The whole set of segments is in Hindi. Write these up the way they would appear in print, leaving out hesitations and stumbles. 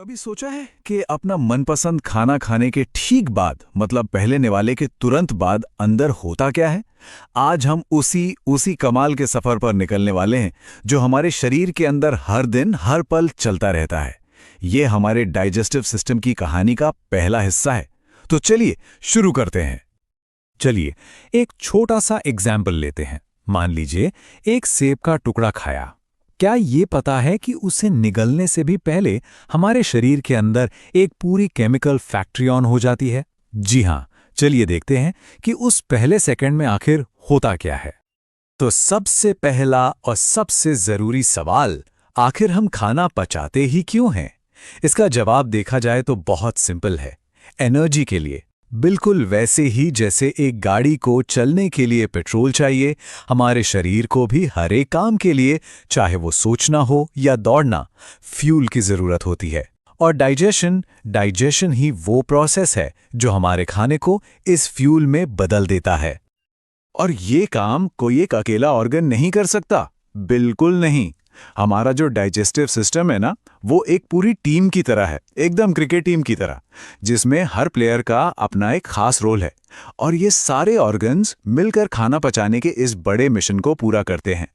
कभी सोचा है कि अपना मनपसंद खाना खाने के ठीक बाद मतलब पहले निवाले के तुरंत बाद अंदर होता क्या है। आज हम उसी कमाल के सफर पर निकलने वाले हैं जो हमारे शरीर के अंदर हर दिन हर पल चलता रहता है। ये हमारे डाइजेस्टिव सिस्टम की कहानी का पहला हिस्सा है। तो चलिए शुरू करते हैं। चलिए एक छोटा सा एग्जाम्पल लेते हैं। मान लीजिए एक सेब का टुकड़ा खाया। क्या ये पता है कि उसे निगलने से भी पहले हमारे शरीर के अंदर एक पूरी केमिकल फैक्ट्री ऑन हो जाती है? जी हाँ, चलिए देखते हैं कि उस पहले सेकंड में आखिर होता क्या है। तो सबसे पहला और सबसे जरूरी सवाल, आखिर हम खाना पचाते ही क्यों हैं? इसका जवाब देखा जाए तो बहुत सिंपल है, एनर्जी के लिए। बिल्कुल वैसे ही जैसे एक गाड़ी को चलने के लिए पेट्रोल चाहिए, हमारे शरीर को भी हर एक काम के लिए, चाहे वो सोचना हो या दौड़ना, फ्यूल की जरूरत होती है। और डाइजेशन ही वो प्रोसेस है जो हमारे खाने को इस फ्यूल में बदल देता है। और ये काम कोई एक अकेला ऑर्गन नहीं कर सकता, बिल्कुल नहीं। हमारा जो डाइजेस्टिव सिस्टम है ना, वो एक पूरी टीम की तरह है, एकदम क्रिकेट टीम की तरह, जिसमें हर प्लेयर का अपना एक खास रोल है। और ये सारे ऑर्गन्स मिलकर खाना पचाने के इस बड़े मिशन को पूरा करते हैं।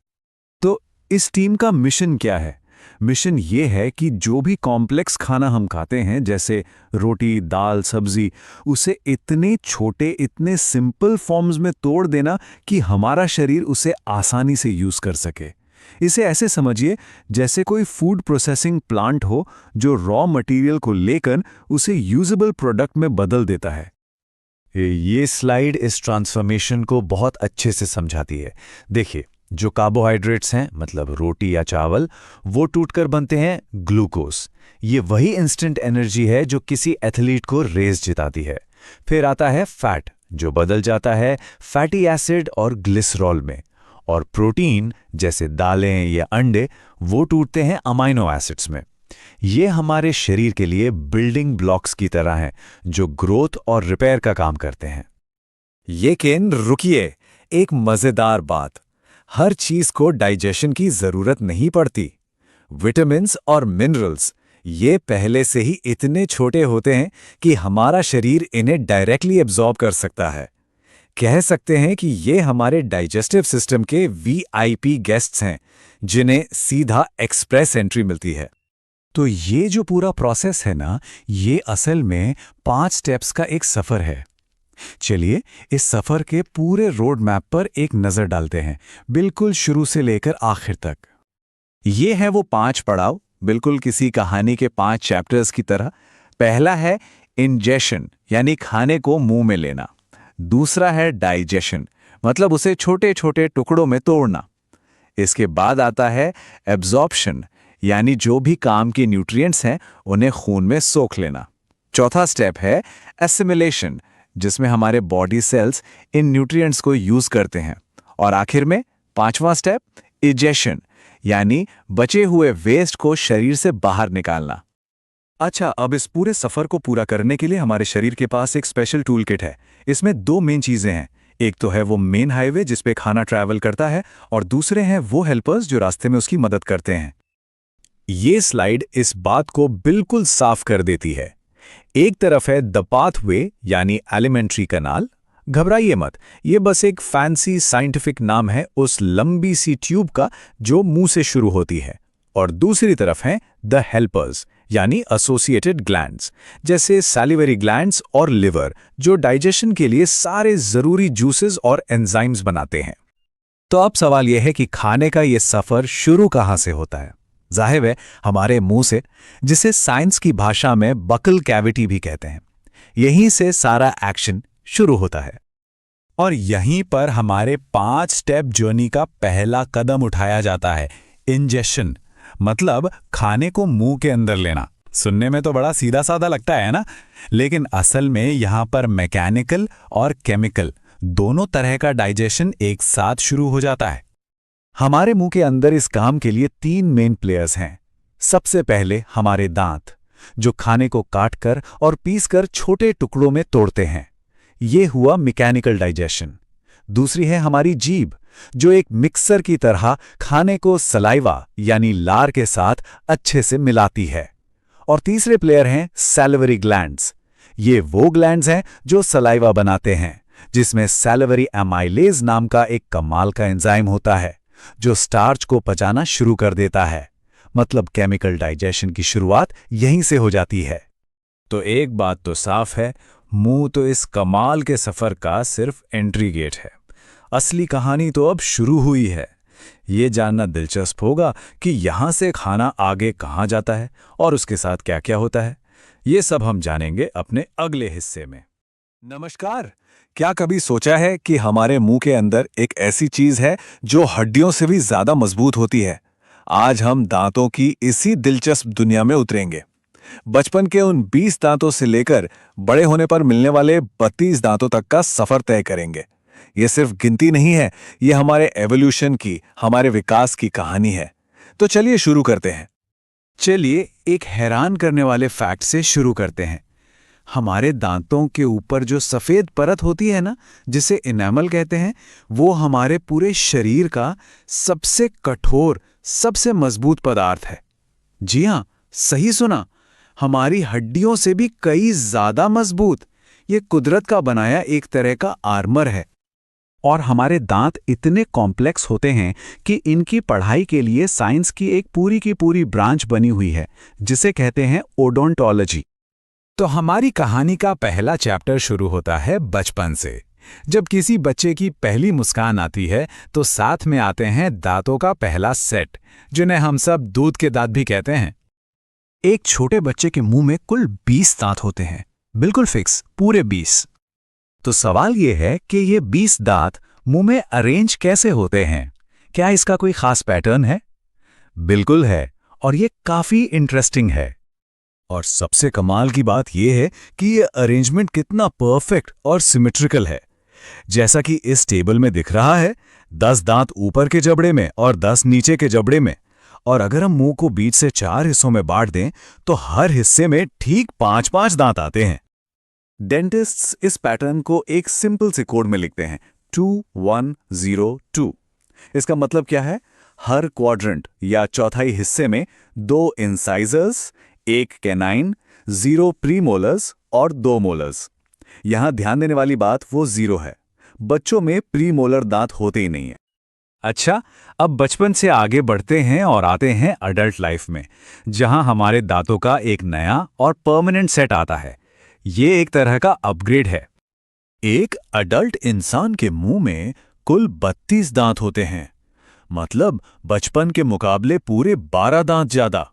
तो इस टीम का मिशन क्या है? मिशन ये है कि जो भी कॉम्प्लेक्स खाना हम खाते हैं, जैसे रोटी, दाल, सब्जी, उसे इतने छोटे, इतने सिंपल फॉर्म्स में तोड़ देना कि हमारा शरीर उसे आसानी से यूज कर सके। इसे ऐसे समझिए जैसे कोई फूड प्रोसेसिंग प्लांट हो जो रॉ मटेरियल को लेकर उसे यूजेबल प्रोडक्ट में बदल देता है। ये स्लाइड इस ट्रांसफॉर्मेशन को बहुत अच्छे से समझाती है। देखिए, जो कार्बोहाइड्रेट्स हैं, मतलब रोटी या चावल, वो टूटकर बनते हैं ग्लूकोज। ये वही इंस्टेंट एनर्जी है जो किसी एथलीट को रेस जिताती है। फिर आता है फैट, जो बदल जाता है फैटी एसिड और ग्लिसरॉल में। और प्रोटीन, जैसे दालें या अंडे, वो टूटते हैं अमाइनो एसिड्स में। ये हमारे शरीर के लिए बिल्डिंग ब्लॉक्स की तरह हैं, जो ग्रोथ और रिपेयर का काम करते हैं। लेकिन रुकिए, एक मजेदार बात, हर चीज को डाइजेशन की जरूरत नहीं पड़ती। विटामिन्स और मिनरल्स ये पहले से ही इतने छोटे होते हैं कि हमारा शरीर इन्हें डायरेक्टली एब्जॉर्ब कर सकता है। कह सकते हैं कि ये हमारे डाइजेस्टिव सिस्टम के वीआईपी गेस्ट्स हैं, जिन्हें सीधा एक्सप्रेस एंट्री मिलती है। तो ये जो पूरा प्रोसेस है ना, ये असल में 5 स्टेप्स का एक सफर है। चलिए इस सफर के पूरे रोड मैप पर एक नजर डालते हैं, बिल्कुल शुरू से लेकर आखिर तक। ये है वो 5 पड़ाव, बिल्कुल किसी कहानी के 5 चैप्टर्स की तरह। पहला है इंजेशन, यानी खाने को मुंह में लेना। दूसरा है डाइजेशन, मतलब उसे छोटे छोटे टुकड़ों में तोड़ना। इसके बाद आता है एब्जॉर्प्शन, यानी जो भी काम के न्यूट्रिएंट्स हैं उन्हें खून में सोख लेना। चौथा स्टेप है एसिमिलेशन, जिसमें हमारे बॉडी सेल्स इन न्यूट्रिएंट्स को यूज करते हैं। और आखिर में 5वां स्टेप इजेशन, यानी बचे हुए वेस्ट को शरीर से बाहर निकालना। अच्छा, अब इस पूरे सफर को पूरा करने के लिए हमारे शरीर के पास एक स्पेशल टूल किट है। इसमें 2 मेन चीजें हैं। एक तो है वो मेन हाईवे जिस पे खाना ट्रैवल करता है, और दूसरे हैं वो हेल्पर्स जो रास्ते में उसकी मदद करते हैं। ये स्लाइड इस बात को बिल्कुल साफ कर देती है। एक तरफ है द पाथवे, यानी एलिमेंट्री कनाल। घबराइए मत, ये बस एक फैंसी साइंटिफिक नाम है उस लंबी सी ट्यूब का जो मुंह से शुरू होती है। और दूसरी तरफ हैं द हेल्पर्स, यानी एसोसिएटेड ग्लैंड्स, जैसे सैलिवरी ग्लैंड्स और लिवर, जो डाइजेशन के लिए सारे जरूरी जूसेस और एंजाइम्स बनाते हैं। तो अब सवाल यह है कि खाने का यह सफर शुरू कहां से होता है? जाहिर है हमारे मुंह से, जिसे साइंस की भाषा में बकल कैविटी भी कहते हैं। यहीं से सारा एक्शन शुरू होता है। और यहीं पर हमारे 5 स्टेप जर्नी का पहला कदम उठाया जाता है, इंजेशन, मतलब खाने को मुंह के अंदर लेना। सुनने में तो बड़ा सीधा साधा लगता है ना, लेकिन असल में यहां पर मैकेनिकल और केमिकल दोनों तरह का डाइजेशन एक साथ शुरू हो जाता है। हमारे मुंह के अंदर इस काम के लिए 3 मेन प्लेयर्स हैं। सबसे पहले हमारे दांत, जो खाने को काटकर और पीसकर छोटे टुकड़ों में तोड़ते हैं। ये हुआ मैकेनिकल डाइजेशन। दूसरी है हमारी जीभ, जो एक मिक्सर की तरह खाने को सलाइवा यानी लार के साथ अच्छे से मिलाती है। और तीसरे प्लेयर हैं सैलिवरी ग्लैंड्स। ये वो ग्लैंड्स हैं जो सलाइवा बनाते हैं, जिसमें सैलिवरी एमाइलेज नाम का एक कमाल का एंजाइम होता है जो स्टार्च को पचाना शुरू कर देता है। मतलब केमिकल डाइजेशन की शुरुआत यहीं से हो जाती है। तो एक बात तो साफ है, मुंह तो इस कमाल के सफर का सिर्फ एंट्री गेट है। असली कहानी तो अब शुरू हुई है। ये जानना दिलचस्प होगा कि यहाँ से खाना आगे कहाँ जाता है और उसके साथ क्या क्या होता है। ये सब हम जानेंगे अपने अगले हिस्से में। नमस्कार। क्या कभी सोचा है कि हमारे मुंह के अंदर एक ऐसी चीज है जो हड्डियों से भी ज्यादा मजबूत होती है? आज हम दांतों की इसी दिलचस्प दुनिया में उतरेंगे। बचपन के उन 20 दांतों से लेकर बड़े होने पर मिलने वाले 32 दांतों तक का सफर तय करेंगे। ये सिर्फ गिनती नहीं है, ये हमारे एवोल्यूशन की, हमारे विकास की कहानी है। तो चलिए शुरू करते हैं। चलिए एक हैरान करने वाले फैक्ट से शुरू करते हैं। हमारे दांतों के ऊपर जो सफेद परत होती है ना, जिसे इनेमल कहते हैं, वो हमारे पूरे शरीर का सबसे कठोर, सबसे मजबूत पदार्थ है। जी हाँ, सही सुना, हमारी हड्डियों से भी कई ज्यादा मजबूत। ये कुदरत का बनाया एक तरह का आर्मर है। और हमारे दांत इतने कॉम्प्लेक्स होते हैं कि इनकी पढ़ाई के लिए साइंस की एक पूरी की पूरी ब्रांच बनी हुई है, जिसे कहते हैं ओडोंटोलॉजी। तो हमारी कहानी का पहला चैप्टर शुरू होता है बचपन से। जब किसी बच्चे की पहली मुस्कान आती है तो साथ में आते हैं दांतों का पहला सेट, जिन्हें हम सब दूध के दांत भी कहते हैं। एक छोटे बच्चे के मुंह में कुल 20 दांत होते हैं, बिल्कुल फिक्स, पूरे 20। तो सवाल ये है कि ये 20 दांत मुंह में अरेंज कैसे होते हैं? क्या इसका कोई खास पैटर्न है? बिल्कुल है, और ये काफी इंटरेस्टिंग है। और सबसे कमाल की बात यह है कि ये अरेंजमेंट कितना परफेक्ट और सिमेट्रिकल है। जैसा कि इस टेबल में दिख रहा है, 10 दांत ऊपर के जबड़े में और 10 नीचे के जबड़े में। और अगर हम मुंह को बीच से 4 हिस्सों में बांट दें तो हर हिस्से में ठीक 5-5 दांत आते हैं। डेंटिस्ट्स इस पैटर्न को एक सिंपल से कोड में लिखते हैं, 2-1-0-2। इसका मतलब क्या है? हर क्वाड्रेंट या चौथाई हिस्से में 2 इंसाइजर्स, 1 कैनाइन, 0 प्रीमोलर्स और 2 मोलर्स। यहां ध्यान देने वाली बात वो 0 है। बच्चों में प्रीमोलर दांत होते ही नहीं है। अच्छा, अब बचपन से आगे बढ़ते हैं और आते हैं अडल्ट लाइफ में, जहां हमारे दांतों का एक नया और परमानेंट सेट आता है। ये एक तरह का अपग्रेड है। एक अडल्ट इंसान के मुंह में कुल 32 दांत होते हैं, मतलब बचपन के मुकाबले पूरे 12 दांत ज्यादा।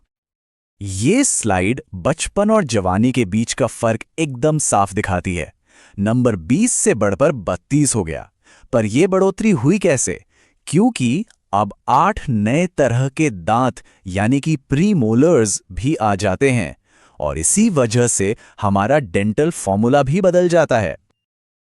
ये स्लाइड बचपन और जवानी के बीच का फर्क एकदम साफ दिखाती है। नंबर 20 से बढ़कर 32 हो गया। पर यह बढ़ोतरी हुई कैसे? क्योंकि अब 8 नए तरह के दांत यानी कि प्रीमोलर्स भी आ जाते हैं, और इसी वजह से हमारा डेंटल फॉर्मूला भी बदल जाता है।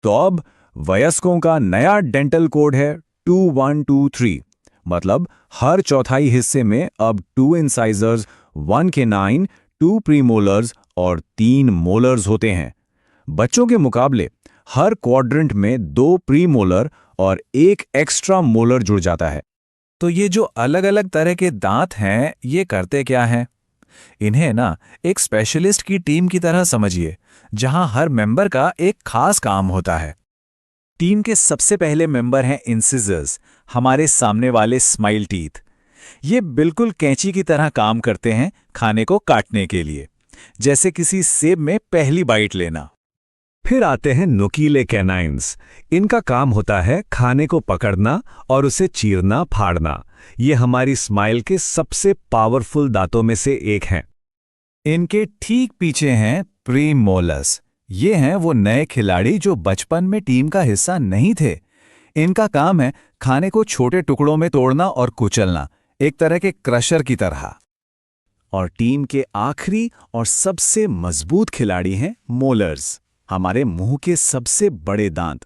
तो अब वयस्कों का नया डेंटल कोड है 2-1-2-3। मतलब हर चौथाई हिस्से में अब 2 इंसाइजर्स, 1 कैनाइन, 2 प्रीमोलर्स और 3 मोलर्स होते हैं। बच्चों के मुकाबले हर क्वाड्रेंट में 2 प्रीमोलर और 1 एक्स्ट्रा मोलर जुड़ जाता है। तो ये जो अलग अलग तरह के दांत हैं, ये करते क्या हैं? इन्हें ना एक स्पेशलिस्ट की टीम की तरह समझिए, जहां हर मेंबर का एक खास काम होता है। टीम के सबसे पहले मेंबर हैं इंसिजर्स, हमारे सामने वाले स्माइल टीथ। ये बिल्कुल कैंची की तरह काम करते हैं खाने को काटने के लिए, जैसे किसी सेब में पहली बाइट लेना। फिर आते हैं नुकीले कैनाइन्स। इनका काम होता है खाने को पकड़ना और उसे चीरना फाड़ना। ये हमारी स्माइल के सबसे पावरफुल दांतों में से एक हैं। इनके ठीक पीछे हैं प्रीमोलर्स। ये हैं वो नए खिलाड़ी जो बचपन में टीम का हिस्सा नहीं थे। इनका काम है खाने को छोटे टुकड़ों में तोड़ना और कुचलना, एक तरह के क्रशर की तरह। और टीम के आखिरी और सबसे मजबूत खिलाड़ी हैं मोलर्स, हमारे मुंह के सबसे बड़े दांत।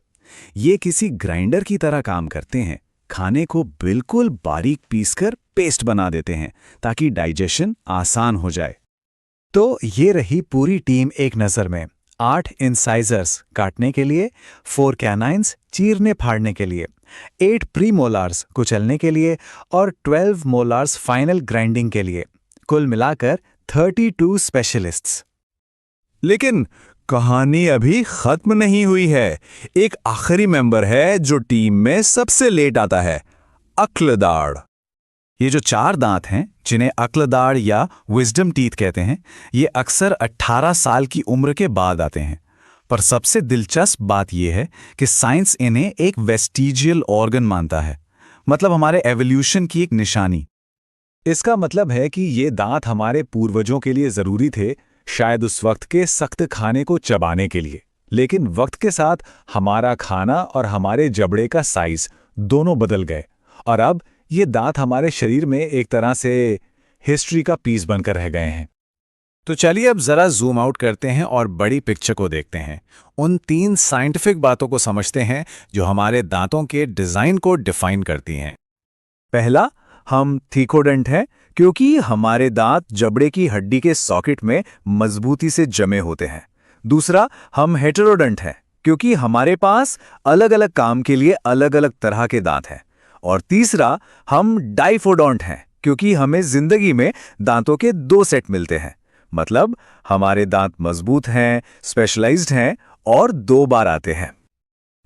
ये किसी ग्राइंडर की तरह काम करते हैं, खाने को बिल्कुल बारीक पीसकर पेस्ट बना देते हैं ताकि डाइजेशन आसान हो जाए। तो ये रही पूरी टीम एक नज़र में। 8 इंसाइजर्स काटने के लिए, 4 कैनाइन्स चीरने फाड़ने के लिए, 8 प्रीमोलार्स कुचलने के लिए और 12 मोलार्स फाइनल ग्राइंडिंग के लिए। कुल मिलाकर 32 स्पेशलिस्ट्स। लेकिन कहानी अभी खत्म नहीं हुई है। एक आखिरी मेंबर है जो टीम में सबसे लेट आता है, अक्लदाड़। ये जो 4 दांत हैं, जिन्हें अक्लदाड़ या विजडम टीथ कहते हैं, ये अक्सर 18 साल की उम्र के बाद आते हैं। पर सबसे दिलचस्प बात यह है कि साइंस इन्हें एक वेस्टिजियल ऑर्गन मानता है, मतलब हमारे एवोल्यूशन की एक निशानी। इसका मतलब है कि ये दांत हमारे पूर्वजों के लिए जरूरी थे, शायद उस वक्त के सख्त खाने को चबाने के लिए। लेकिन वक्त के साथ हमारा खाना और हमारे जबड़े का साइज दोनों बदल गए, और अब ये दांत हमारे शरीर में एक तरह से हिस्ट्री का पीस बनकर रह गए हैं। तो चलिए अब जरा जूम आउट करते हैं और बड़ी पिक्चर को देखते हैं। उन 3 साइंटिफिक बातों को समझते हैं जो हमारे दांतों के डिजाइन को डिफाइन करती हैं। पहला, हम थीकोडेंट हैं क्योंकि हमारे दांत जबड़े की हड्डी के सॉकेट में मजबूती से जमे होते हैं। दूसरा, हम हेटेरोडेंट हैं क्योंकि हमारे पास अलग अलग काम के लिए अलग अलग तरह के दांत हैं। और तीसरा, हम डाइफोडोंट हैं क्योंकि हमें जिंदगी में दांतों के 2 सेट मिलते हैं, मतलब हमारे दांत मजबूत हैं, स्पेशलाइज्ड हैं और 2 बार आते हैं।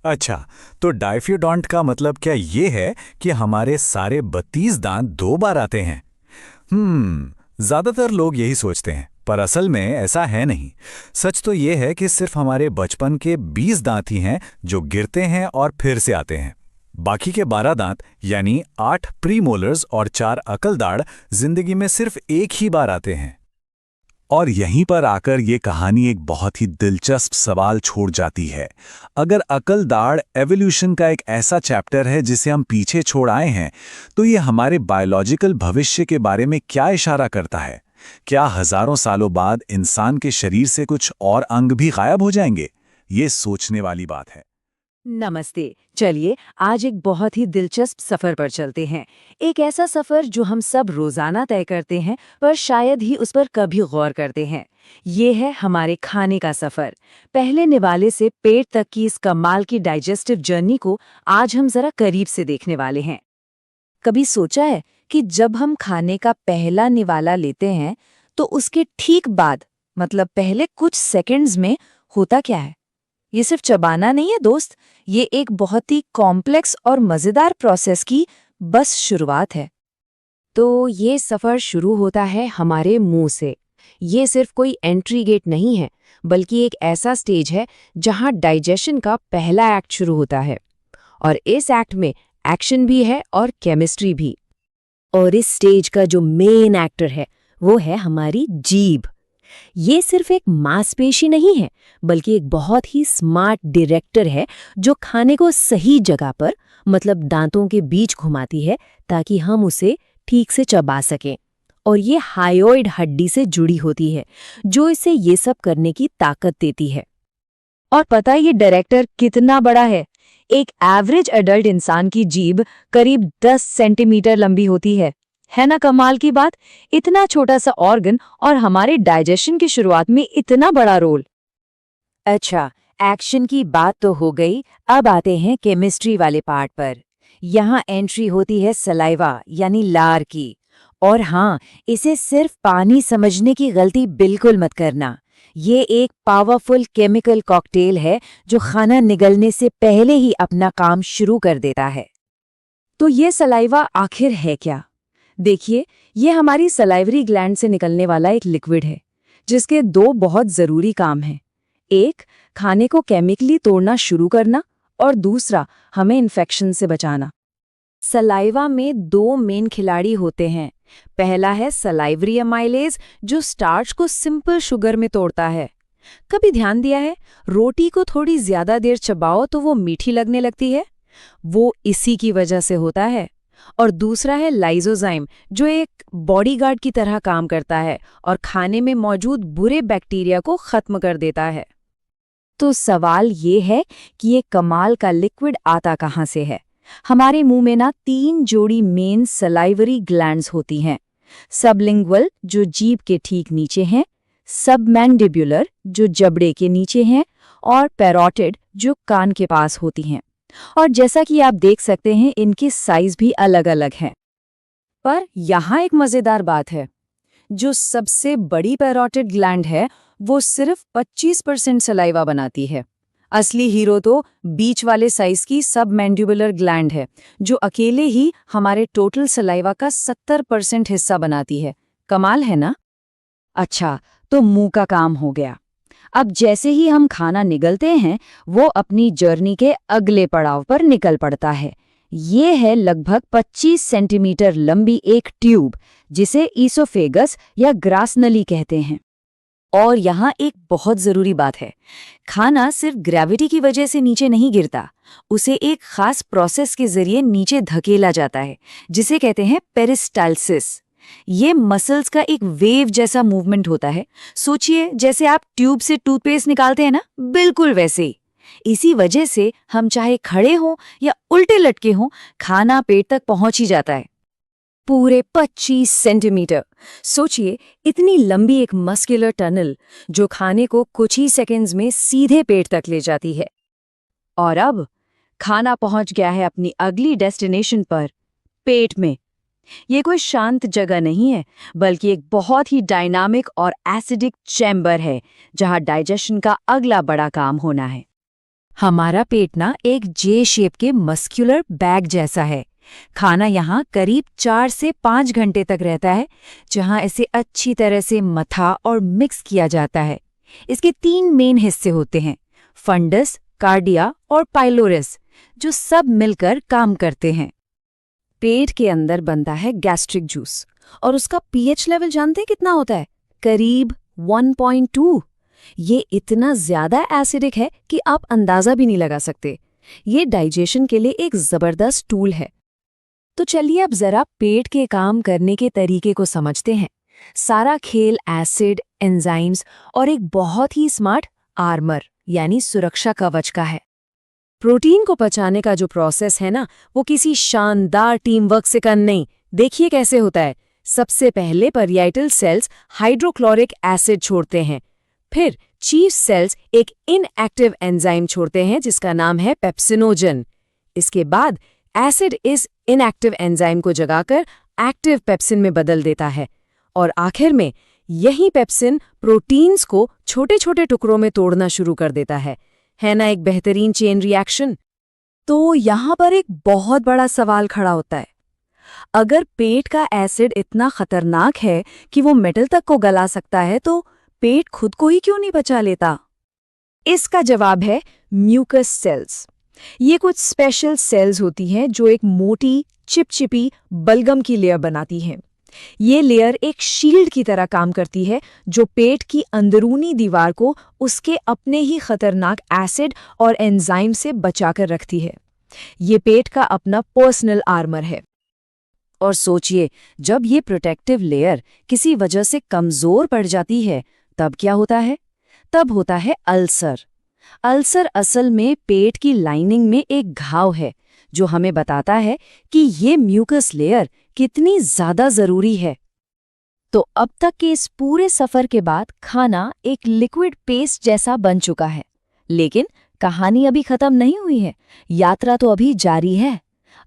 अच्छा, तो डाइफोडोंट का मतलब क्या ये है कि हमारे सारे 32 दांत 2 बार आते हैं? ज्यादातर लोग यही सोचते हैं, पर असल में ऐसा है नहीं। सच तो ये है कि सिर्फ हमारे बचपन के 20 दांत ही हैं जो गिरते हैं और फिर से आते हैं। बाकी के 12 दांत यानी 8 प्रीमोलर्स और 4 अकलदाड़ जिंदगी में सिर्फ एक ही बार आते हैं। और यहीं पर आकर ये कहानी एक बहुत ही दिलचस्प सवाल छोड़ जाती है। अगर अकलदाड़ एवोल्यूशन का एक ऐसा चैप्टर है जिसे हम पीछे छोड़ आए हैं, तो ये हमारे बायोलॉजिकल भविष्य के बारे में क्या इशारा करता है? क्या हजारों सालों बाद इंसान के शरीर से कुछ और अंग भी गायब हो जाएंगे? ये सोचने वाली बात है। नमस्ते। चलिए आज एक बहुत ही दिलचस्प सफर पर चलते हैं। एक ऐसा सफर जो हम सब रोजाना तय करते हैं, पर शायद ही उस पर कभी गौर करते हैं। ये है हमारे खाने का सफर। पहले निवाले से पेट तक की इस कमाल की डाइजेस्टिव जर्नी को आज हम जरा करीब से देखने वाले हैं। कभी सोचा है कि जब हम खाने का पहला निवाला लेते हैं, तो उसके ठीक बाद, मतलब पहले कुछ सेकंड्स में होता क्या है? ये सिर्फ चबाना नहीं है दोस्त, ये एक बहुत ही कॉम्प्लेक्स और मज़ेदार प्रोसेस की बस शुरुआत है। तो ये सफ़र शुरू होता है हमारे मुंह से। ये सिर्फ कोई एंट्री गेट नहीं है, बल्कि एक ऐसा स्टेज है जहां डाइजेशन का पहला एक्ट शुरू होता है। और इस एक्ट में एक्शन भी है और केमिस्ट्री भी। और इस स्टेज का जो मेन एक्टर है, वो है हमारी जीभ। ये सिर्फ एक मांसपेशी नहीं है, बल्कि एक बहुत ही स्मार्ट डायरेक्टर है जो खाने को सही जगह पर, मतलब दांतों के बीच घुमाती है ताकि हम उसे ठीक से चबा सकें। और ये हायोइड हड्डी से जुड़ी होती है जो इसे ये सब करने की ताकत देती है। और पता है ये डायरेक्टर कितना बड़ा है? एक एवरेज एडल्ट इंसान की जीभ करीब 10 सेंटीमीटर लंबी होती है ना कमाल की बात? इतना छोटा सा ऑर्गन और हमारे डाइजेशन की शुरुआत में इतना बड़ा रोल। अच्छा, एक्शन की बात तो हो गई, अब आते हैं केमिस्ट्री वाले पार्ट पर। यहाँ एंट्री होती है सलाइवा यानी लार की। और हाँ, इसे सिर्फ पानी समझने की गलती बिल्कुल मत करना। ये एक पावरफुल केमिकल कॉकटेल है जो खाना निगलने से पहले ही अपना काम शुरू कर देता है। तो ये सलाइवा आखिर है क्या? देखिए, ये हमारी सलाइवरी ग्लैंड से निकलने वाला एक लिक्विड है जिसके 2 बहुत जरूरी काम हैं। एक, खाने को केमिकली तोड़ना शुरू करना, और दूसरा, हमें इन्फेक्शन से बचाना। सलाइवा में 2 मेन खिलाड़ी होते हैं। पहला है सलाइवरी अमाइलेज जो स्टार्च को सिंपल शुगर में तोड़ता है। कभी ध्यान दिया है, रोटी को थोड़ी ज्यादा देर चबाओ तो वो मीठी लगने लगती है? वो इसी की वजह से होता है। और दूसरा है लाइसोजाइम जो एक बॉडीगार्ड की तरह काम करता है और खाने में मौजूद बुरे बैक्टीरिया को खत्म कर देता है। तो सवाल ये है कि ये कमाल का लिक्विड आता कहाँ से है? हमारे मुंह में ना 3 जोड़ी मेन सलाइवरी ग्लैंड्स होती हैं। सबलिंगुअल जो जीभ के ठीक नीचे हैं, सबमैंडिबुलर जो जबड़े के नीचे हैं, और पैरोटिड जो कान के पास होती हैं। और जैसा कि आप देख सकते हैं, इनकी साइज भी अलग अलग हैं। पर यहाँ एक मज़ेदार बात है। जो सबसे बड़ी पैरोटिड ग्लैंड है वो सिर्फ 25% सलाइवा बनाती है। असली हीरो तो बीच वाले साइज की सबमैंडिबुलर ग्लैंड है, जो अकेले ही हमारे टोटल सलाइवा का 70% हिस्सा बनाती है। कमाल है ना? अच्छा, तो मुंह का काम हो गया। अब जैसे ही हम खाना निगलते हैं, वो अपनी जर्नी के अगले पड़ाव पर निकल पड़ता है। ये है लगभग 25 सेंटीमीटर लंबी एक ट्यूब, जिसे ईसोफेगस या ग्रास नली कहते हैं। और यहाँ एक बहुत जरूरी बात है, खाना सिर्फ ग्रेविटी की वजह से नीचे नहीं गिरता, उसे एक खास प्रोसेस के जरिए नीचे धकेला जाता है, जिसे कहते हैं पेरिस्टाल्सिस। ये मसल्स का एक वेव जैसा मूवमेंट होता है। सोचिए जैसे आप ट्यूब से टूथपेस्ट निकालते हैं ना, बिल्कुल वैसे ही। इसी वजह से हम चाहे खड़े हों या उल्टे लटके हों, खाना पेट तक पहुंच ही जाता है। पूरे 25 सेंटीमीटर। सोचिए, इतनी लंबी एक मस्कुलर टनल जो खाने को कुछ ही सेकंड्स में सीधे पेट तक ले जाती है। और अब खाना पहुंच गया है अपनी अगली डेस्टिनेशन पर, पेट में। ये कोई शांत जगह नहीं है, बल्कि एक बहुत ही डायनामिक और एसिडिक चैम्बर है, जहां डाइजेशन का अगला बड़ा काम होना है। हमारा पेट ना एक जे शेप के मस्कुलर बैग जैसा है। खाना यहाँ करीब 4 से 5 घंटे तक रहता है, जहाँ इसे अच्छी तरह से मथा और मिक्स किया जाता है। इसके 3 मेन हिस्से होते हैं, फंडस, कार्डिया और पाइलोरस, जो सब मिलकर काम करते हैं। पेट के अंदर बनता है गैस्ट्रिक जूस, और उसका पीएच लेवल जानते हैं कितना होता है? करीब 1.2। ये इतना ज्यादा एसिडिक है कि आप अंदाजा भी नहीं लगा सकते। ये डाइजेशन के लिए एक जबरदस्त टूल है। तो चलिए अब जरा पेट के काम करने के तरीके को समझते हैं। सारा खेल एसिड, एंजाइम्स और एक बहुत ही स्मार्ट आर्मर यानी सुरक्षा कवच का है। प्रोटीन को पचाने का जो प्रोसेस है ना, वो किसी शानदार टीम वर्क से कम नहीं। देखिए कैसे होता है। सबसे पहले परियाइटल सेल्स हाइड्रोक्लोरिक एसिड छोड़ते हैं, फिर चीफ सेल्स एक इनएक्टिव एंजाइम छोड़ते हैं जिसका नाम है पेप्सिनोजन। इसके बाद एसिड इस इनएक्टिव एंजाइम को जगाकर एक्टिव पेप्सिन में बदल देता है, और आखिर में यही पेप्सिन प्रोटीन्स को छोटे छोटे टुकड़ों में तोड़ना शुरू कर देता है ना एक बेहतरीन चेन रिएक्शन। तो यहाँ पर एक बहुत बड़ा सवाल खड़ा होता है, अगर पेट का एसिड इतना खतरनाक है कि वो मेटल तक को गला सकता है, तो पेट खुद को ही क्यों नहीं बचा लेता? इसका जवाब है म्यूकस सेल्स। ये कुछ स्पेशल सेल्स होती हैं जो एक मोटी चिपचिपी बलगम की लेयर बनाती हैं। ये लेयर एक शील्ड की तरह काम करती है, जो पेट की अंदरूनी दीवार को उसके अपने ही खतरनाक एसिड और एंजाइम से बचाकर रखती है। ये पेट का अपना पर्सनल आर्मर है। और सोचिए, जब ये प्रोटेक्टिव लेयर किसी वजह से कमजोर पड़ जाती है, तब क्या होता है? तब होता है अल्सर। अल्सर असल में पेट की लाइनिंग में एक घाव है, जो हमें बताता है कि ये म्यूकस लेयर कितनी ज्यादा जरूरी है। तो अब तक के इस पूरे सफर के बाद खाना एक लिक्विड पेस्ट जैसा बन चुका है, लेकिन कहानी अभी खत्म नहीं हुई है। यात्रा तो अभी जारी है।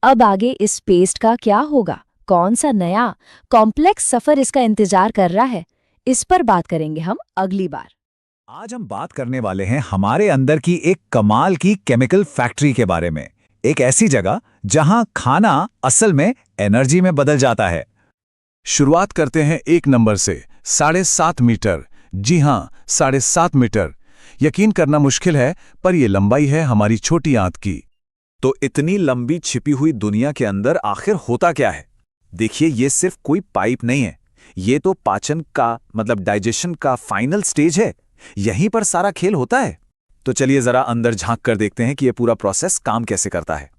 अब आगे इस पेस्ट का क्या होगा? कौन सा नया कॉम्प्लेक्स सफर इसका इंतजार कर रहा है? इस पर बात करेंगे हम अगली बार। आज हम बात करने वाले हैं हमारे अंदर की एक कमाल की केमिकल फैक्ट्री के बारे में। एक ऐसी जगह जहां खाना असल में एनर्जी में बदल जाता है। शुरुआत करते हैं 1 नंबर से, 7.5 मीटर। जी हां, 7.5 मीटर। यकीन करना मुश्किल है, पर यह लंबाई है हमारी छोटी आंत की। तो इतनी लंबी छिपी हुई दुनिया के अंदर आखिर होता क्या है? देखिए, ये सिर्फ कोई पाइप नहीं है, ये तो पाचन का मतलब डाइजेशन का फाइनल स्टेज है। यहीं पर सारा खेल होता है। तो चलिए जरा अंदर झांक कर देखते हैं कि यह पूरा प्रोसेस काम कैसे करता है।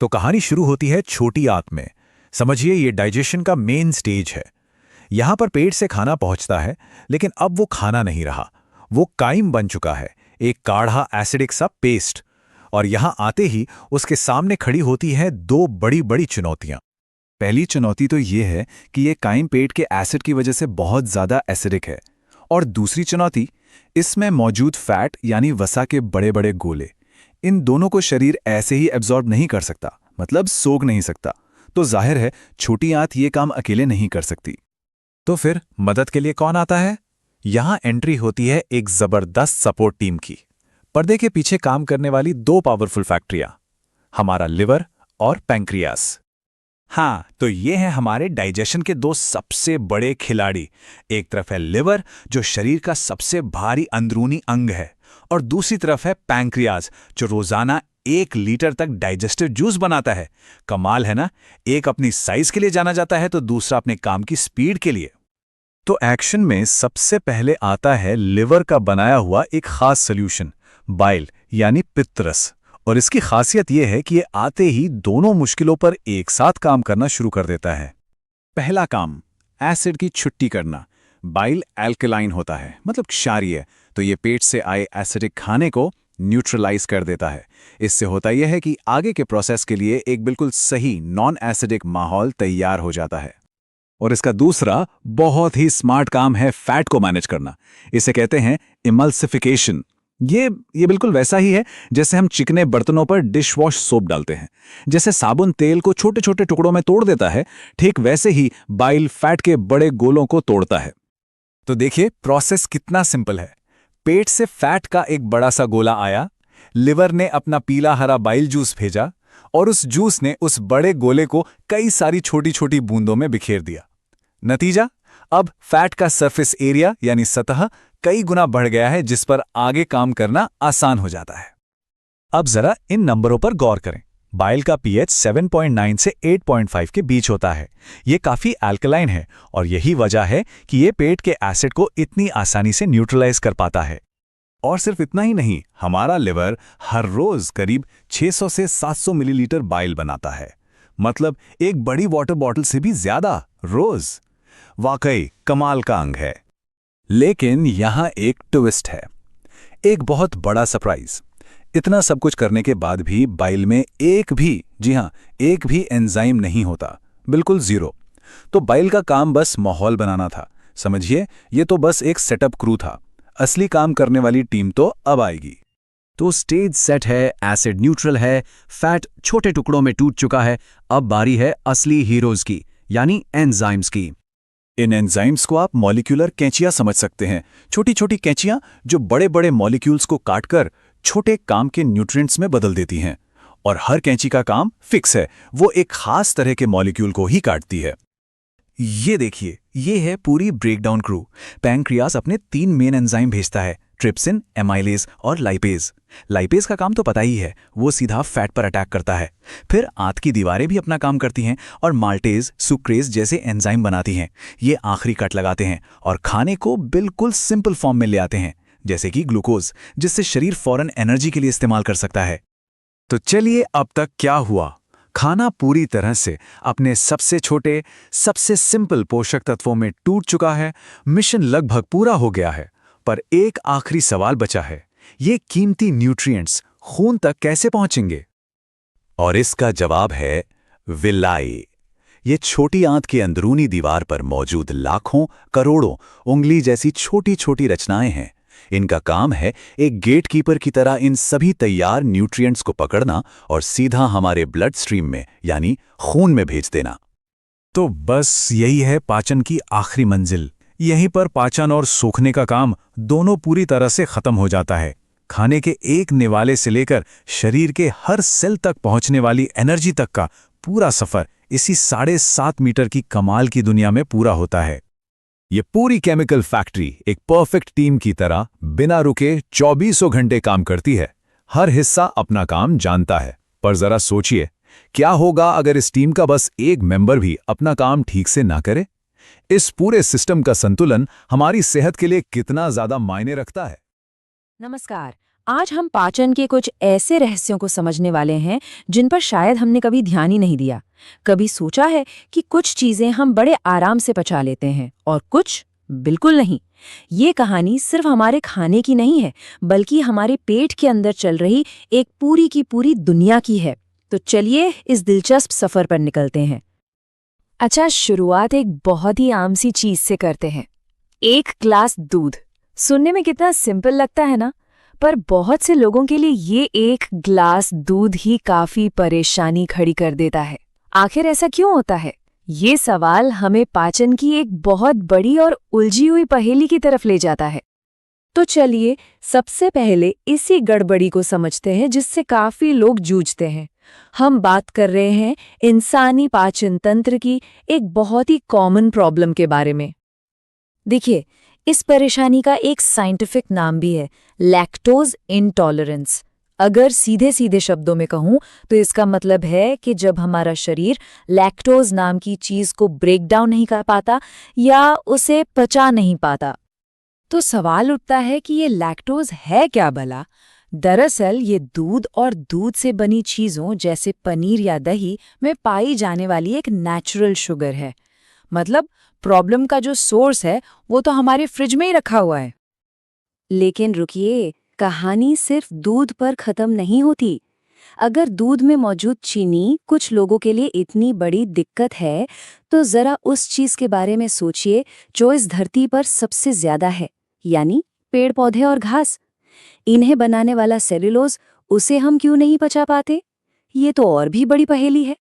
तो कहानी शुरू होती है छोटी आंत में। समझिए, ये डाइजेशन का मेन स्टेज है। यहां पर पेट से खाना पहुंचता है, लेकिन अब वो खाना नहीं रहा, वो काइम बन चुका है, एक गाढ़ा एसिडिक सा पेस्ट। और यहां आते ही उसके सामने खड़ी होती हैं 2 बड़ी बड़ी चुनौतियां। पहली चुनौती तो ये है कि ये काइम पेट के एसिड की वजह से बहुत ज्यादा एसिडिक है, और दूसरी चुनौती, इसमें मौजूद फैट यानी वसा के बड़े बड़े गोले। इन दोनों को शरीर ऐसे ही एब्जॉर्ब नहीं कर सकता, मतलब सोख नहीं सकता। तो जाहिर है छोटी आंत ये काम अकेले नहीं कर सकती। तो फिर मदद के लिए कौन आता है? यहाँ एंट्री होती है एक जबरदस्त सपोर्ट टीम की। पर्दे के पीछे काम करने वाली दो पावरफुल फैक्ट्रियां, हमारा लिवर और पैंक्रियास। हाँ, तो ये हैं हमारे डाइजेशन के दो सबसे बड़े खिलाड़ी। एक तरफ है लिवर, जो शरीर का सबसे भारी अंदरूनी अंग है, और दूसरी तरफ है पैंक्रियास, जो रोजाना 1 लीटर तक डाइजेस्टिव जूस बनाता है। कमाल है ना? एक अपनी साइज के लिए जाना जाता है तो दूसरा अपने काम की स्पीड के लिए। तो एक्शन में सबसे पहले आता है लिवर का बनाया हुआ एक खास सॉल्यूशन, बाइल यानी पित्तरस। और इसकी खासियत यह है कि ये आते ही दोनों मुश्किलों पर एक साथ काम करना शुरू कर देता है। पहला काम, एसिड की छुट्टी करना। बाइल एल्कलाइन होता है, मतलब क्षारीय, तो ये पेट से आए एसिडिक खाने को न्यूट्रलाइज कर देता है। इससे होता यह है कि आगे के प्रोसेस के लिए एक बिल्कुल सही नॉन एसिडिक माहौल तैयार हो जाता है। और इसका दूसरा बहुत ही स्मार्ट काम है फैट को मैनेज करना। इसे कहते हैं इमल्सिफिकेशन। ये बिल्कुल वैसा ही है जैसे हम चिकने बर्तनों पर डिश वॉश सोप डालते हैं। जैसे साबुन तेल को छोटे छोटे टुकड़ों में तोड़ देता है, ठीक वैसे ही बाइल फैट के बड़े गोलों को तोड़ता है। तो देखिए प्रोसेस कितना सिंपल है। पेट से फैट का एक बड़ा सा गोला आया, लिवर ने अपना पीला हरा बाइल जूस भेजा, और उस जूस ने उस बड़े गोले को कई सारी छोटी छोटी बूंदों में बिखेर दिया। नतीजा, अब फैट का सरफेस एरिया यानी सतह कई गुना बढ़ गया है, जिस पर आगे काम करना आसान हो जाता है। अब जरा इन नंबरों पर गौर करें। बाइल का पीएच 7.9 से 8.5 के बीच होता है। ये काफी अल्कलाइन है, और यही वजह है कि ये पेट के एसिड को इतनी आसानी से न्यूट्रलाइज कर पाता है। और सिर्फ इतना ही नहीं, हमारा लिवर हर रोज करीब 600 से 700 मिलीलीटर बाइल बनाता है, मतलब एक बड़ी वाटर बॉटल से भी ज्यादा रोज। वाकई कमाल का अंग है। लेकिन यहां एक ट्विस्ट है, एक बहुत बड़ा सरप्राइज। इतना सब कुछ करने के बाद भी बाइल में एक भी, जी हां, एक भी एंजाइम नहीं होता, बिल्कुल जीरो। तो बाइल का काम बस माहौल बनाना था। समझिए, ये तो बस एक सेटअप क्रू था। असली काम करने वाली टीम तो अब आएगी। तो स्टेज सेट है, एसिड न्यूट्रल है, फैट छोटे टुकड़ों में टूट चुका है। अब बारी है असली हीरोज की, यानी एंजाइम्स की। इन एंजाइम्स को आप मॉलिक्यूलर कैंचियां समझ सकते हैं। छोटी छोटी कैंचियां जो बड़े बड़े मॉलिक्यूल्स को काटकर छोटे काम के न्यूट्रिएंट्स में बदल देती हैं। और हर कैंची का काम फिक्स है, वो एक खास तरह के मॉलिक्यूल को ही काटती है। ये देखिए, ये है पूरी ब्रेकडाउन क्रू। पैंक्रियास अपने 3 मेन एंजाइम भेजता है, ट्रिप्सिन, एमाइलेज और लाइपेज। लाइपेज का काम तो पता ही है, वो सीधा फैट पर अटैक करता है। फिर आंत की दीवारें भी अपना काम करती हैं और माल्टेज, सुक्रेज जैसे एंजाइम बनाती हैं। ये आखिरी कट लगाते हैं और खाने को बिल्कुल सिंपल फॉर्म में ले आते हैं, जैसे कि ग्लूकोज, जिससे शरीर फौरन एनर्जी के लिए इस्तेमाल कर सकता है। तो चलिए, अब तक क्या हुआ? खाना पूरी तरह से अपने सबसे छोटे, सबसे सिंपल पोषक तत्वों में टूट चुका है। मिशन लगभग पूरा हो गया है, पर एक आखिरी सवाल बचा है। ये कीमती न्यूट्रिएंट्स खून तक कैसे पहुंचेंगे? और इसका जवाब है विलाई। ये छोटी आंत की अंदरूनी दीवार पर मौजूद लाखों, करोड़ों उंगली जैसी छोटी छोटी रचनाएं हैं। इनका काम है एक गेटकीपर की तरह इन सभी तैयार न्यूट्रिएंट्स को पकड़ना और सीधा हमारे ब्लड स्ट्रीम में, यानी खून में भेज देना। तो बस यही है पाचन की आखिरी मंजिल। यहीं पर पाचन और सूखने का काम दोनों पूरी तरह से खत्म हो जाता है। खाने के एक निवाले से लेकर शरीर के हर सेल तक पहुंचने वाली एनर्जी तक का पूरा सफर इसी 7.5 मीटर की कमाल की दुनिया में पूरा होता है। ये पूरी केमिकल फैक्ट्री एक परफेक्ट टीम की तरह बिना रुके 24 घंटे काम करती है। हर हिस्सा अपना काम जानता है। पर जरा सोचिए, क्या होगा अगर इस टीम का बस एक मेंबर भी अपना काम ठीक से ना करे? इस पूरे सिस्टम का संतुलन हमारी सेहत के लिए कितना ज्यादा मायने रखता है। नमस्कार। आज हम पाचन के कुछ ऐसे रहस्यों को समझने वाले हैं जिन पर शायद हमने कभी ध्यान ही नहीं दिया। कभी सोचा है कि कुछ चीजें हम बड़े आराम से पचा लेते हैं और कुछ बिल्कुल नहीं। ये कहानी सिर्फ हमारे खाने की नहीं है, बल्कि हमारे पेट के अंदर चल रही एक पूरी की पूरी दुनिया की है। तो चलिए इस दिलचस्प सफर पर निकलते हैं। अच्छा, शुरुआत एक बहुत ही आम सी चीज से करते हैं। 1 ग्लास दूध। सुनने में कितना सिंपल लगता है ना, पर बहुत से लोगों के लिए ये 1 ग्लास दूध ही काफी परेशानी खड़ी कर देता है। आखिर ऐसा क्यों होता है? ये सवाल हमें पाचन की एक बहुत बड़ी और उलझी हुई पहेली की तरफ ले जाता है। तो चलिए सबसे पहले इसी गड़बड़ी को समझते हैं जिससे काफी लोग जूझते हैं। हम बात कर रहे हैं इंसानी पाचन तंत्र की एक बहुत ही कॉमन प्रॉब्लम के बारे में। देखिए, इस परेशानी का एक साइंटिफिक नाम भी है, लैक्टोज इंटॉलरेंस। अगर सीधे सीधे शब्दों में कहूं तो इसका मतलब है कि जब हमारा शरीर लैक्टोज नाम की चीज को ब्रेक डाउन नहीं कर पाता या उसे पचा नहीं पाता। तो सवाल उठता है कि ये लैक्टोज है क्या भला? दरअसल ये दूध और दूध से बनी चीजों जैसे पनीर या दही में पाई जाने वाली एक नेचुरल शुगर है। मतलब प्रॉब्लम का जो सोर्स है वो तो हमारे फ्रिज में ही रखा हुआ है। लेकिन रुकिए, कहानी सिर्फ दूध पर खत्म नहीं होती। अगर दूध में मौजूद चीनी कुछ लोगों के लिए इतनी बड़ी दिक्कत है, तो जरा उस चीज के बारे में सोचिए जो इस धरती पर सबसे ज्यादा है, यानी पेड़ पौधे और घास। इन्हें बनाने वाला सेल्यूलोज, उसे हम क्यों नहीं पचा पाते? ये तो और भी बड़ी पहेली है।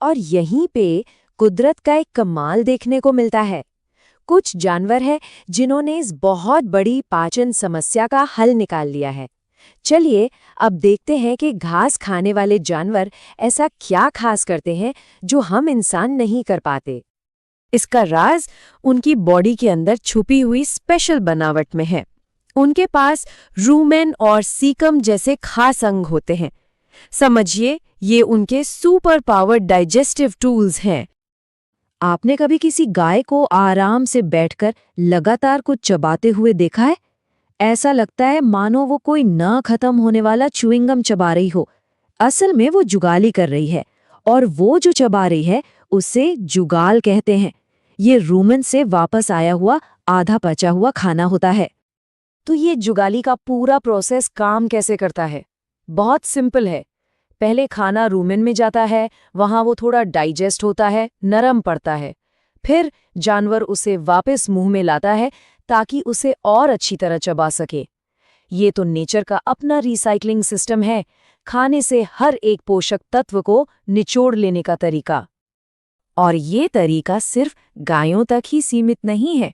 और यहीं पे कुदरत का एक कमाल देखने को मिलता है। कुछ जानवर हैं जिन्होंने इस बहुत बड़ी पाचन समस्या का हल निकाल लिया है। चलिए अब देखते हैं कि घास खाने वाले जानवर ऐसा क्या खास करते हैं जो हम इंसान नहीं कर पाते। इसका राज उनकी बॉडी के अंदर छुपी हुई स्पेशल बनावट में है। उनके पास रूमेन और सीकम जैसे खास अंग होते हैं। समझिए, ये उनके सुपर पावर्ड डाइजेस्टिव टूल्स हैं। आपने कभी किसी गाय को आराम से बैठकर लगातार कुछ चबाते हुए देखा है? ऐसा लगता है मानो वो कोई न खत्म होने वाला च्युइंगम चबा रही हो। असल में वो जुगाली कर रही है, और वो जो चबा रही है उसे जुगाल कहते हैं। ये रूमेन से वापस आया हुआ आधा पचा हुआ खाना होता है। तो ये जुगाली का पूरा प्रोसेस काम कैसे करता है? बहुत सिंपल है। पहले खाना रूमेन में जाता है, वहां वो थोड़ा डाइजेस्ट होता है, नरम पड़ता है। फिर जानवर उसे वापस मुंह में लाता है ताकि उसे और अच्छी तरह चबा सके। ये तो नेचर का अपना रिसाइकलिंग सिस्टम है, खाने से हर एक पोषक तत्व को निचोड़ लेने का तरीका। और ये तरीका सिर्फ गायों तक ही सीमित नहीं है।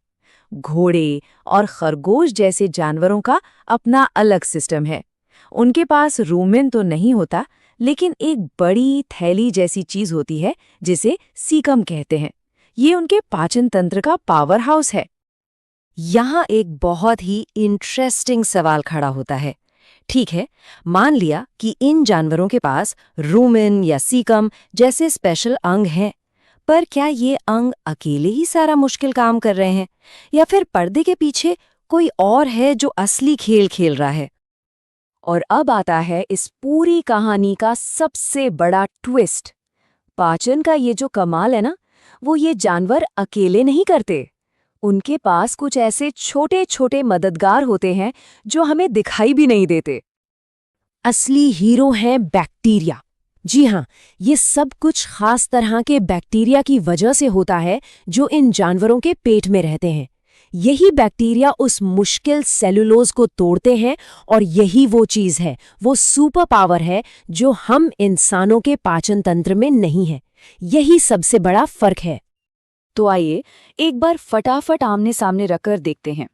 घोड़े और खरगोश जैसे जानवरों का अपना अलग सिस्टम है। उनके पास रूमेन तो नहीं होता, लेकिन एक बड़ी थैली जैसी चीज होती है जिसे सीकम कहते हैं। ये उनके पाचन तंत्र का पावर हाउस है। यहाँ एक बहुत ही इंटरेस्टिंग सवाल खड़ा होता है। ठीक है, मान लिया कि इन जानवरों के पास रूमेन या सीकम जैसे स्पेशल अंग हैं, पर क्या ये अंग अकेले ही सारा मुश्किल काम कर रहे हैं, या फिर पर्दे के पीछे कोई और है जो असली खेल खेल रहा है? और अब आता है इस पूरी कहानी का सबसे बड़ा ट्विस्ट। पाचन का ये जो कमाल है ना, वो ये जानवर अकेले नहीं करते। उनके पास कुछ ऐसे छोटे छोटे मददगार होते हैं जो हमें दिखाई भी नहीं देते। असली हीरो हैं बैक्टीरिया। जी हाँ, ये सब कुछ खास तरह के बैक्टीरिया की वजह से होता है जो इन जानवरों के पेट में रहते हैं। यही बैक्टीरिया उस मुश्किल सेलुलोज को तोड़ते हैं, और यही वो चीज है, वो सुपर पावर है जो हम इंसानों के पाचन तंत्र में नहीं है। यही सबसे बड़ा फर्क है। तो आइए एक बार फटाफट आमने सामने रखकर देखते हैं।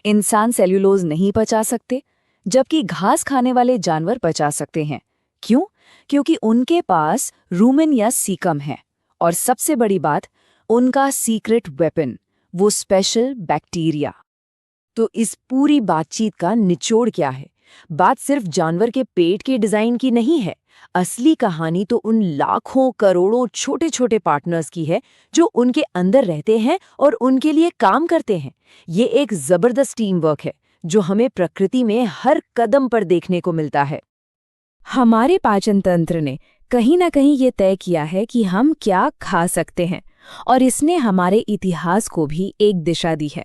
इंसान सेल्यूलोज नहीं पचा सकते, जबकि घास खाने वाले जानवर पचा सकते हैं। क्यों? क्योंकि उनके पास रूमेन या सीकम है। और सबसे बड़ी बात, उनका सीक्रेट वेपन, वो स्पेशल बैक्टीरिया। तो इस पूरी बातचीत का निचोड़ क्या है? बात सिर्फ जानवर के पेट के डिजाइन की नहीं है। असली कहानी तो उन लाखों करोड़ों छोटे छोटे पार्टनर्स की है जो उनके अंदर रहते हैं और उनके लिए काम करते हैं। ये एक जबरदस्त टीम वर्क है जो हमें प्रकृति में हर कदम पर देखने को मिलता है। हमारे पाचन तंत्र ने कहीं ना कहीं ये तय किया है कि हम क्या खा सकते हैं, और इसने हमारे इतिहास को भी एक दिशा दी है।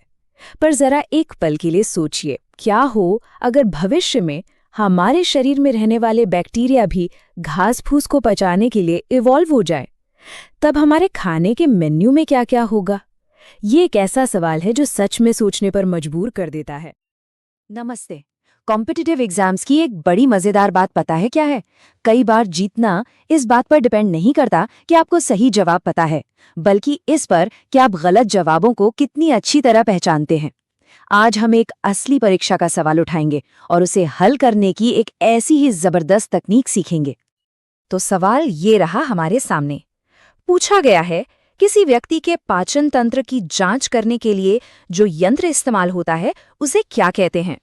पर जरा एक पल के लिए सोचिए, क्या हो अगर भविष्य में हमारे शरीर में रहने वाले बैक्टीरिया भी घास फूस को पचाने के लिए इवॉल्व हो जाए? तब हमारे खाने के मेन्यू में क्या क्या होगा? ये एक ऐसा सवाल है जो सच में सोचने पर मजबूर कर देता है। नमस्ते, कॉम्पिटिटिव एग्जाम्स की एक बड़ी मजेदार बात पता है क्या है? कई बार जीतना इस बात पर डिपेंड नहीं करता कि आपको सही जवाब पता है, बल्कि इस पर कि आप गलत जवाबों को कितनी अच्छी तरह पहचानते हैं। आज हम एक असली परीक्षा का सवाल उठाएंगे और उसे हल करने की एक ऐसी ही जबरदस्त तकनीक सीखेंगे। तो सवाल ये रहा हमारे सामने। पूछा गया है, किसी व्यक्ति के पाचन तंत्र की जांच करने के लिए जो यंत्र इस्तेमाल होता है उसे क्या कहते हैं?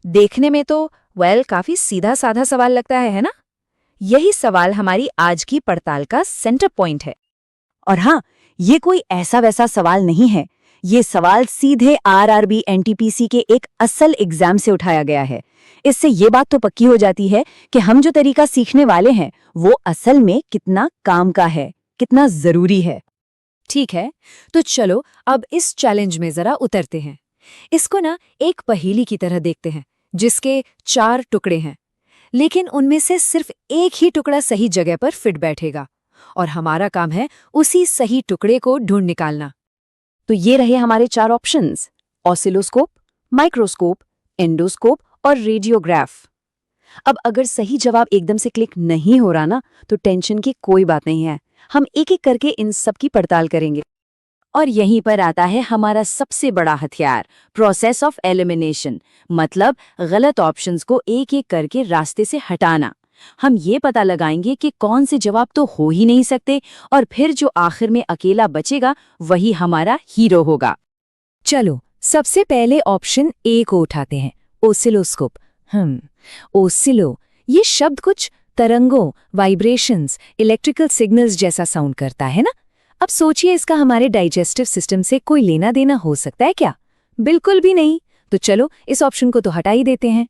देखने में तो काफी सीधा साधा सवाल लगता है ना? यही सवाल हमारी आज की पड़ताल का सेंटर पॉइंट है। और हाँ, ये कोई ऐसा वैसा सवाल नहीं है। ये सवाल सीधे आरआरबी एनटीपीसी के एक असल एग्जाम से उठाया गया है। इससे ये बात तो पक्की हो जाती है कि हम जो तरीका सीखने वाले हैं वो असल में कितना काम का है, कितना जरूरी है। ठीक है, तो चलो अब इस चैलेंज में जरा उतरते हैं। इसको ना एक पहेली की तरह देखते हैं जिसके 4 टुकड़े हैं, लेकिन उनमें से सिर्फ एक ही टुकड़ा सही जगह पर फिट बैठेगा और हमारा काम है उसी सही टुकड़े को ढूंढ निकालना। तो ये रहे हमारे 4 ऑप्शंस: ऑसिलोस्कोप, माइक्रोस्कोप, एंडोस्कोप और रेडियोग्राफ। अब अगर सही जवाब एकदम से क्लिक नहीं हो रहा ना, तो टेंशन की कोई बात नहीं है। हम एक एक करके इन सब की पड़ताल करेंगे। और यहीं पर आता है हमारा सबसे बड़ा हथियार, प्रोसेस ऑफ एलिमिनेशन, मतलब गलत ऑप्शंस को एक एक करके रास्ते से हटाना। हम ये पता लगाएंगे कि कौन से जवाब तो हो ही नहीं सकते और फिर जो आखिर में अकेला बचेगा वही हमारा हीरो होगा। चलो सबसे पहले ऑप्शन ए को उठाते हैं, ओसिलोस्कोप। ओसिलो, ये शब्द कुछ तरंगों, वाइब्रेशंस, इलेक्ट्रिकल सिग्नल्स जैसा साउंड करता है ना? अब सोचिए, इसका हमारे डाइजेस्टिव सिस्टम से कोई लेना देना हो सकता है क्या? बिल्कुल भी नहीं। तो चलो इस ऑप्शन को तो हटा ही देते हैं।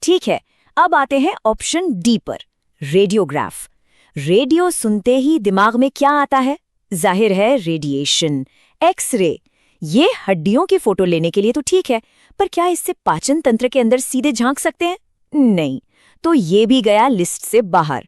ठीक है, अब आते हैं ऑप्शन डी पर, रेडियोग्राफ। रेडियो सुनते ही दिमाग में क्या आता है? जाहिर है रेडिएशन, एक्सरे। ये हड्डियों की फोटो लेने के लिए तो ठीक है, पर क्या इससे पाचन तंत्र के अंदर सीधे झांक सकते हैं? नहीं, तो ये भी गया लिस्ट से बाहर।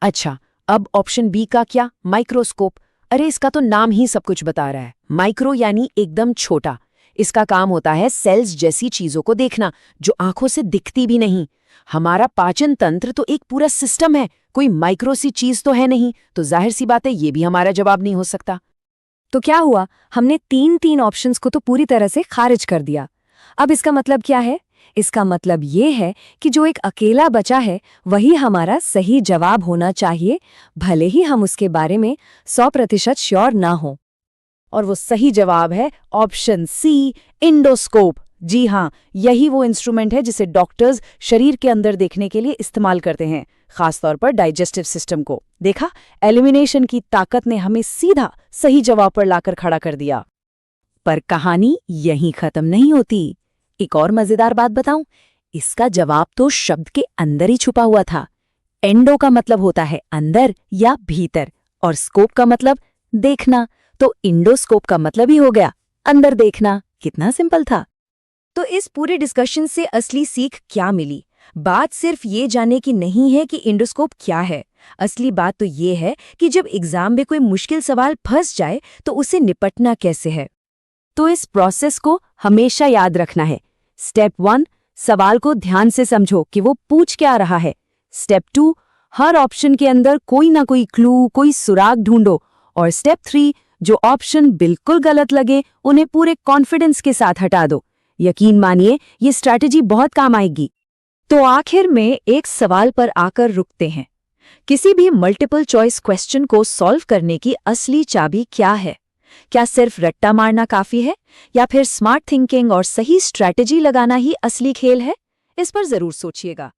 अच्छा, अब ऑप्शन बी का क्या, माइक्रोस्कोप। अरे इसका तो नाम ही सब कुछ बता रहा है। माइक्रो यानी एकदम छोटा। इसका काम होता है सेल्स जैसी चीजों को देखना जो आंखों से दिखती भी नहीं। हमारा पाचन तंत्र तो एक पूरा सिस्टम है, कोई माइक्रो सी चीज तो है नहीं, तो जाहिर सी बात है ये भी हमारा जवाब नहीं हो सकता। तो क्या हुआ, हमने 3 ऑप्शंस को तो पूरी तरह से खारिज कर दिया। अब इसका मतलब क्या है? इसका मतलब ये है कि जो एक अकेला बचा है वही हमारा सही जवाब होना चाहिए, भले ही हम उसके बारे में 100% श्योर ना हो। और वो सही जवाब है ऑप्शन सी, इंडोस्कोप। जी हाँ, यही वो इंस्ट्रूमेंट है जिसे डॉक्टर्स शरीर के अंदर देखने के लिए इस्तेमाल करते हैं, खासतौर पर डाइजेस्टिव सिस्टम को। देखा, एलिमिनेशन की ताकत ने हमें सीधा सही जवाब पर लाकर खड़ा कर दिया। पर कहानी यहीं खत्म नहीं होती। एक और मजेदार बात बताऊं, इसका जवाब तो शब्द के अंदर ही छुपा हुआ था। एंडो का मतलब होता है अंदर या भीतर, और स्कोप का मतलब देखना, तो इंडोस्कोप का मतलब ही हो गया अंदर देखना। कितना सिंपल था। तो इस पूरे डिस्कशन से असली सीख क्या मिली? बात सिर्फ ये जानने की नहीं है कि इंडोस्कोप क्या है। असली बात तो ये है कि जब एग्जाम में कोई मुश्किल सवाल फंस जाए तो उसे निपटना कैसे है। तो इस प्रोसेस को हमेशा याद रखना है। स्टेप 1, सवाल को ध्यान से समझो कि वो पूछ क्या रहा है। स्टेप 2, हर ऑप्शन के अंदर कोई ना कोई क्लू, कोई सुराग ढूंढो। और स्टेप 3, जो ऑप्शन बिल्कुल गलत लगे उन्हें पूरे कॉन्फिडेंस के साथ हटा दो। यकीन मानिए, ये स्ट्रैटेजी बहुत काम आएगी। तो आखिर में एक सवाल पर आकर रुकते हैं। किसी भी मल्टीपल चॉइस क्वेश्चन को सॉल्व करने की असली चाबी क्या है? क्या सिर्फ रट्टा मारना काफी है, या फिर स्मार्ट थिंकिंग और सही स्ट्रैटेजी लगाना ही असली खेल है? इस पर जरूर सोचिएगा।